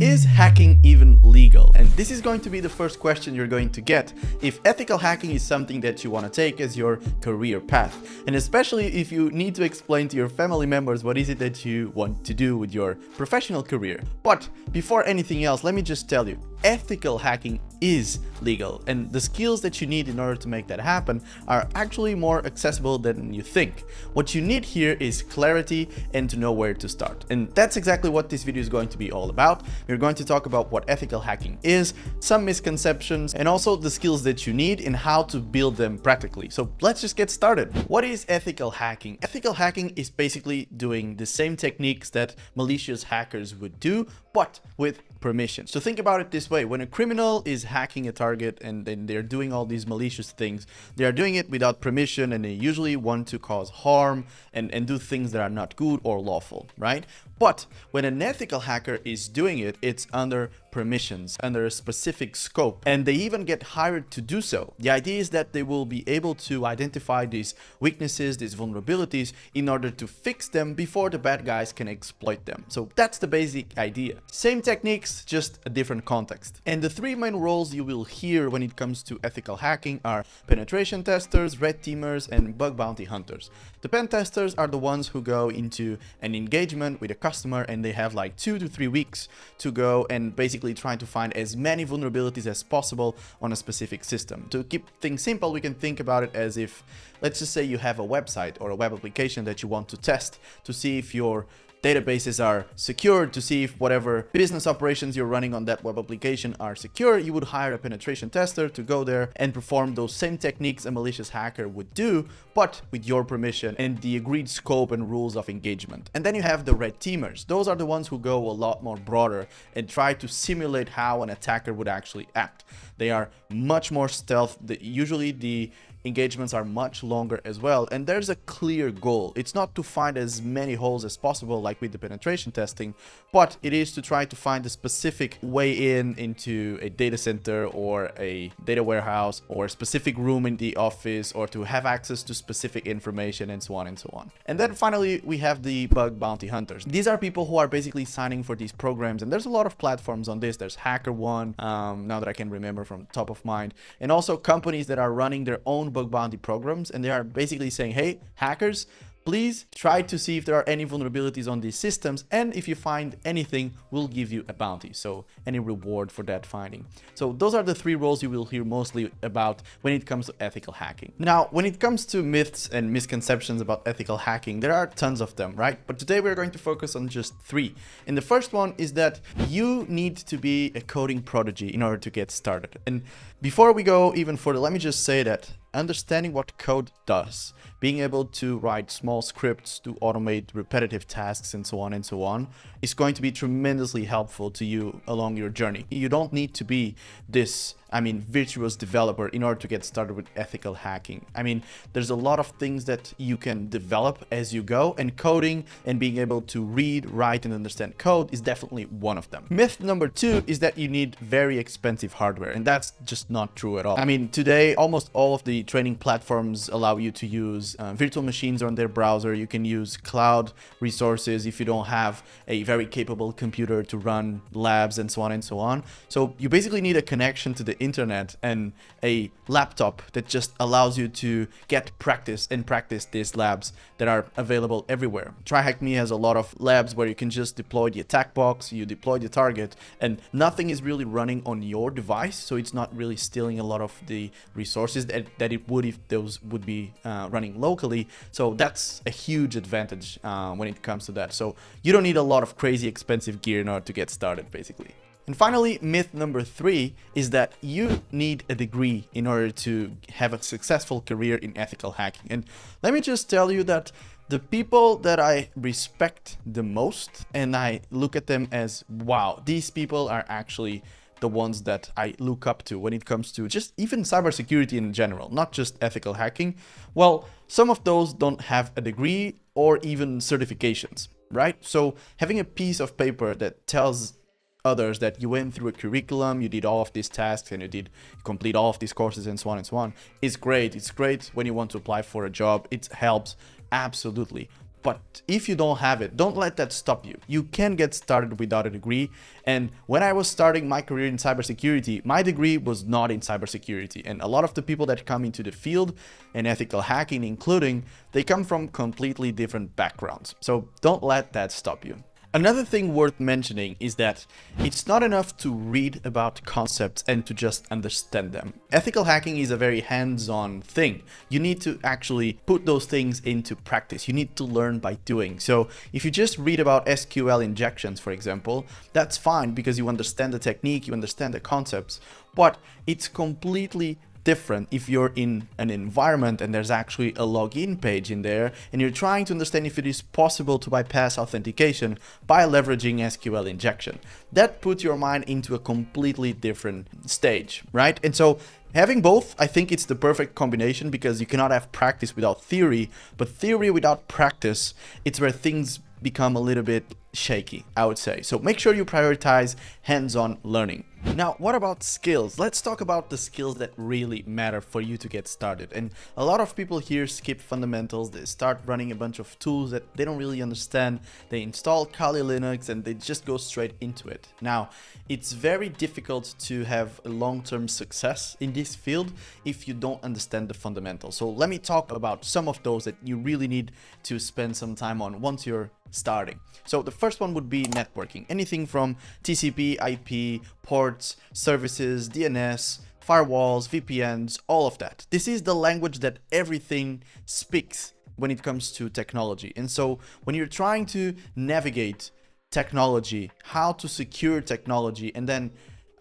Is hacking even legal? And this is going to be the first question you're going to get if ethical hacking is something that you want to take as your career path. And especially if you need to explain to your family members what is it that you want to do with your professional career. But before anything else, let me just tell you, ethical hacking is legal, and the skills that you need in order to make that happen are actually more accessible than you think. What you need here is clarity and to know where to start. And that's exactly what this video is going to be all about. We're going to talk about what ethical hacking is, some misconceptions, and also the skills that you need and how to build them practically. So let's just get started. What is ethical hacking? Ethical hacking is basically doing the same techniques that malicious hackers would do, but with permission. So think about it this way: when a criminal is hacking a target and then they're doing all these malicious things, they are doing it without permission, and they usually want to cause harm and do things that are not good or lawful, right? But when an ethical hacker is doing it, it's under permissions, under a specific scope, and they even get hired to do so. The idea is that they will be able to identify these weaknesses, these vulnerabilities, in order to fix them before the bad guys can exploit them. So that's the basic idea. Same techniques, just a different context. And the three main roles you will hear when it comes to ethical hacking are penetration testers, red teamers, and bug bounty hunters. The pen testers are the ones who go into an engagement with a customer and they have like 2 to 3 weeks to go and basically trying to find as many vulnerabilities as possible on a specific system. To keep things simple, we can think about it as if, let's just say you have a website or a web application that you want to test to see if your databases are secure, to see if whatever business operations you're running on that web application are secure. You would hire a penetration tester to go there and perform those same techniques a malicious hacker would do, but with your permission and the agreed scope and rules of engagement. And then you have the red teamers. Those are the ones who go a lot more broader and try to simulate how an attacker would actually act. They are much more stealth. Usually the engagements are much longer as well, and there's a clear goal. It's not to find as many holes as possible like with the penetration testing, but it is to try to find a specific way into a data center or a data warehouse or a specific room in the office, or to have access to specific information, and so on and so on. And then finally we have the bug bounty hunters. These are people who are basically signing for these programs, and there's a lot of platforms on this. There's HackerOne, now that I can remember from top of mind, and also companies that are running their own bug bounty programs, and they are basically saying, hey, hackers, please try to see if there are any vulnerabilities on these systems, and if you find anything, we'll give you a bounty, so any reward for that finding. So those are the three roles you will hear mostly about when it comes to ethical hacking. Now, when it comes to myths and misconceptions about ethical hacking, there are tons of them, right? But today we're going to focus on just three. And the first one is that you need to be a coding prodigy in order to get started. And before we go even further, let me just say that understanding what code does, being able to write small scripts to automate repetitive tasks and so on, is going to be tremendously helpful to you along your journey. You don't need to be this, virtuous developer in order to get started with ethical hacking. There's a lot of things that you can develop as you go, and coding and being able to read, write, and understand code is definitely one of them. Myth number 2 is that you need very expensive hardware, and that's just not true at all. Today, almost all of the training platforms allow you to use virtual machines on their browser. You can use cloud resources if you don't have a very capable computer to run labs and so on. So you basically need a connection to the internet and a laptop that just allows you to get practice these labs that are available everywhere. TryHackMe has a lot of labs where you can just deploy the attack box, you deploy the target, and nothing is really running on your device, so it's not really stealing a lot of the resources that it would if those would be running locally. So that's a huge advantage when it comes to that. So you don't need a lot of crazy expensive gear in order to get started, basically. And finally, myth number 3 is that you need a degree in order to have a successful career in ethical hacking. And let me just tell you that the people that I respect the most, and I look at them as, wow, these people are actually the ones that I look up to when it comes to just even cybersecurity in general, not just ethical hacking. Well, some of those don't have a degree or even certifications, right? So having a piece of paper that tells others that you went through a curriculum, you did all of these tasks, and you complete all of these courses and so on is great. It's great when you want to apply for a job. It helps, absolutely. But if you don't have it, don't let that stop you. You can get started without a degree. And when I was starting my career in cybersecurity, my degree was not in cybersecurity. And a lot of the people that come into the field and ethical hacking, including, they come from completely different backgrounds. So don't let that stop you. Another thing worth mentioning is that it's not enough to read about concepts and to just understand them. Ethical hacking is a very hands-on thing. You need to actually put those things into practice. You need to learn by doing. So if you just read about SQL injections, for example, that's fine because you understand the technique, you understand the concepts, but it's completely different if you're in an environment and there's actually a login page in there and you're trying to understand if it is possible to bypass authentication by leveraging SQL injection. That puts your mind into a completely different stage, right? And so having both, I think it's the perfect combination because you cannot have practice without theory, but theory without practice, it's where things become a little bit shaky, I would say. So make sure you prioritize hands-on learning. Now, what about skills? Let's talk about the skills that really matter for you to get started. And a lot of people here skip fundamentals. They start running a bunch of tools that they don't really understand. They install Kali Linux and they just go straight into it. Now, it's very difficult to have a long-term success in this field if you don't understand the fundamentals. So let me talk about some of those that you really need to spend some time on once you're starting. So the first one would be networking. Anything from TCP, IP, ports, services, DNS, firewalls, VPNs, all of that. This is the language that everything speaks when it comes to technology. And so when you're trying to navigate technology, how to secure technology, and then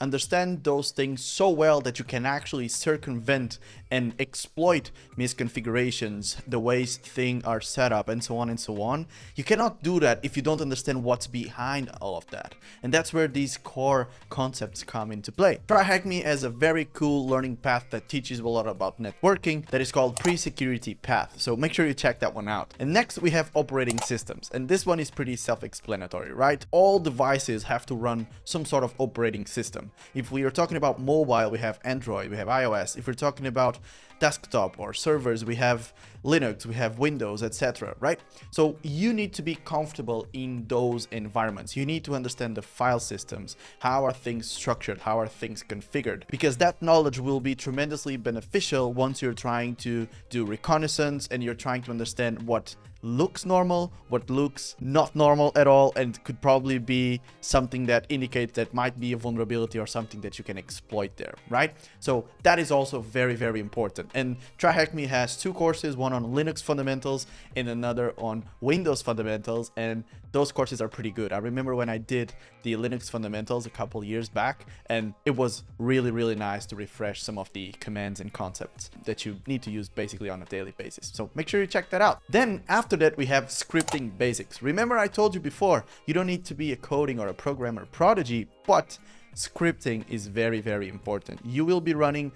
understand those things so well that you can actually circumvent and exploit misconfigurations, the ways things are set up, and so on and so on. You cannot do that if you don't understand what's behind all of that. And that's where these core concepts come into play. TryHackMe has a very cool learning path that teaches a lot about networking that is called Pre-Security Path. So make sure you check that one out. And next we have operating systems. And this one is pretty self-explanatory, right? All devices have to run some sort of operating system. If we are talking about mobile, we have Android, we have iOS. If we're talking about desktop or servers, we have Linux, we have Windows, etc., right? So you need to be comfortable in those environments. You need to understand the file systems. How are things structured? How are things configured? Because that knowledge will be tremendously beneficial once you're trying to do reconnaissance and you're trying to understand what looks normal, what looks not normal at all, and could probably be something that indicates that might be a vulnerability or something that you can exploit there, right? So that is also very, very important. And TryHackMe has two courses, one on Linux fundamentals and another on Windows fundamentals, and those courses are pretty good. I remember when I did the Linux fundamentals a couple years back, and it was really, really nice to refresh some of the commands and concepts that you need to use basically on a daily basis. So make sure you check that out. Then after that, we have scripting basics. Remember, I told you before, you don't need to be a coding or a programmer prodigy, but scripting is very, very important. You will be running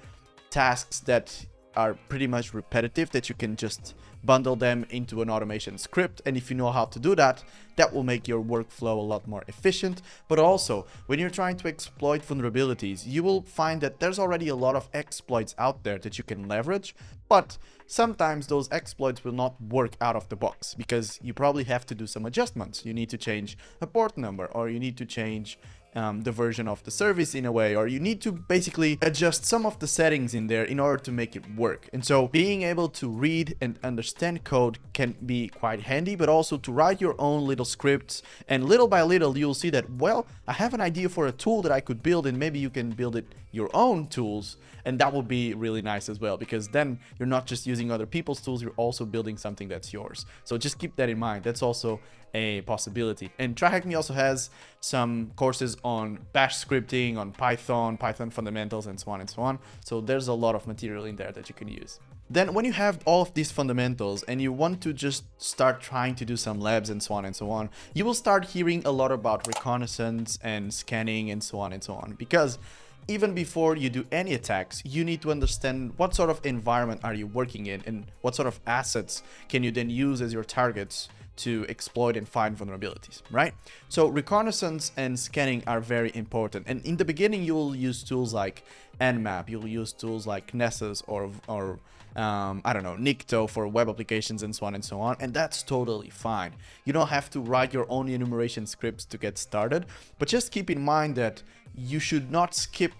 tasks that are pretty much repetitive, that you can just bundle them into an automation script. And if you know how to do that, that will make your workflow a lot more efficient. But also, when you're trying to exploit vulnerabilities, you will find that there's already a lot of exploits out there that you can leverage, but sometimes those exploits will not work out of the box because you probably have to do some adjustments. You need to change a port number, or you need to change the version of the service in a way, or you need to basically adjust some of the settings in there in order to make it work. And so being able to read and understand code can be quite handy, but also to write your own little scripts, and little by little you'll see that, well, I have an idea for a tool that I could build, and maybe you can build it your own tools, and that will be really nice as well, because then you're not just using other people's tools, you're also building something that's yours. So just keep that in mind. That's also a possibility. And TryHackMe also has some courses on bash scripting, on Python fundamentals, and so on and so on. So there's a lot of material in there that you can use. Then when you have all of these fundamentals and you want to just start trying to do some labs and so on, you will start hearing a lot about reconnaissance and scanning and so on, because even before you do any attacks, you need to understand what sort of environment are you working in and what sort of assets can you then use as your targets to exploit and find vulnerabilities, right? So reconnaissance and scanning are very important. And in the beginning, you will use tools like Nmap, you'll use tools like Nessus or I don't know, Nikto for web applications and so on and so on, and that's totally fine. You don't have to write your own enumeration scripts to get started, but just keep in mind that you should not skip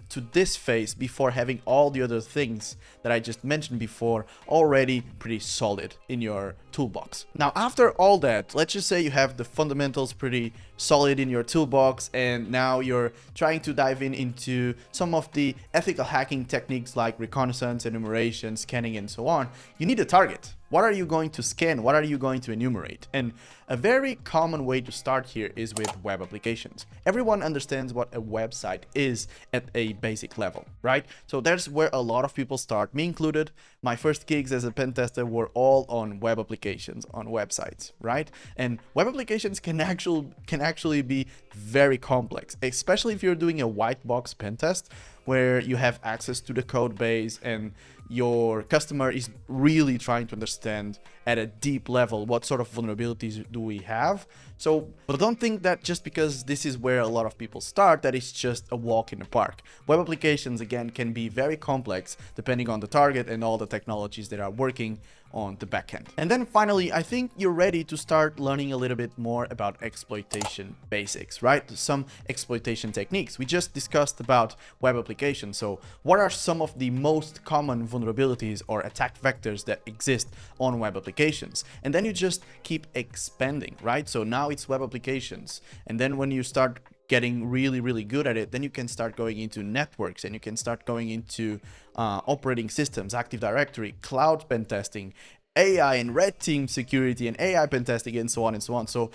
to this phase before having all the other things that I just mentioned before already pretty solid in your toolbox. Now, after all that, let's just say you have the fundamentals pretty solid in your toolbox, and now you're trying to dive into some of the ethical hacking techniques like reconnaissance, enumeration, scanning, and so on. You need a target. What are you going to scan? What are you going to enumerate? And a very common way to start here is with web applications. Everyone understands what a website is at a basic level, right? So that's where a lot of people start, me included. My first gigs as a pen tester were all on web applications, on websites, right? And web applications can actually be very complex, especially if you're doing a white box pen test where you have access to the code base and your customer is really trying to understand at a deep level what sort of vulnerabilities do we have. So, but don't think that just because this is where a lot of people start, that it's just a walk in the park. Web applications, again, can be very complex depending on the target and all the technologies that are working on the backend. And then finally, I think you're ready to start learning a little bit more about exploitation basics, right? Some exploitation techniques. We just discussed about web applications. So what are some of the most common vulnerabilities or attack vectors that exist on web applications? And then you just keep expanding, right? So now it's web applications. And then when you start getting really good at it, then you can start going into networks, and you can start going into operating systems, Active Directory, cloud pen testing, AI and red team security, and AI pen testing, and so on and so on. So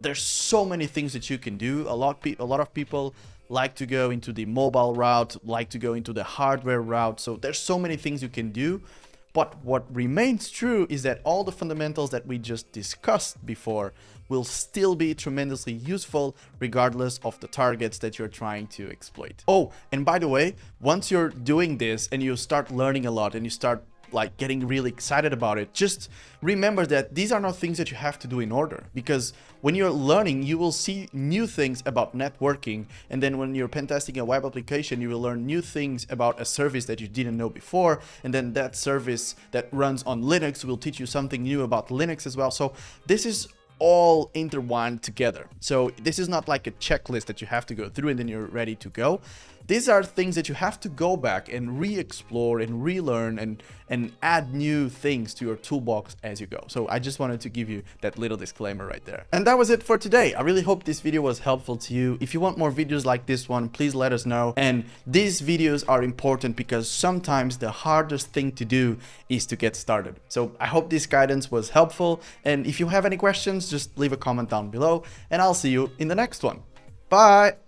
there's so many things that you can do. A lot of people like to go into the mobile route, like to go into the hardware route. So there's so many things you can do. But what remains true is that all the fundamentals that we just discussed before will still be tremendously useful regardless of the targets that you're trying to exploit. Oh, and by the way, once you're doing this and you start learning a lot and you start like getting really excited about it, just remember that these are not things that you have to do in order, because when you're learning, you will see new things about networking, and then when you're pen testing a web application, you will learn new things about a service that you didn't know before, and then that service that runs on Linux will teach you something new about Linux as well. So this is all intertwined together. So this is not like a checklist that you have to go through and then you're ready to go. These are things that you have to go back and re-explore and relearn and add new things to your toolbox as you go. So I just wanted to give you that little disclaimer right there. And that was it for today. I really hope this video was helpful to you. If you want more videos like this one, please let us know. And these videos are important because sometimes the hardest thing to do is to get started. So I hope this guidance was helpful. And if you have any questions, just leave a comment down below and I'll see you in the next one. Bye.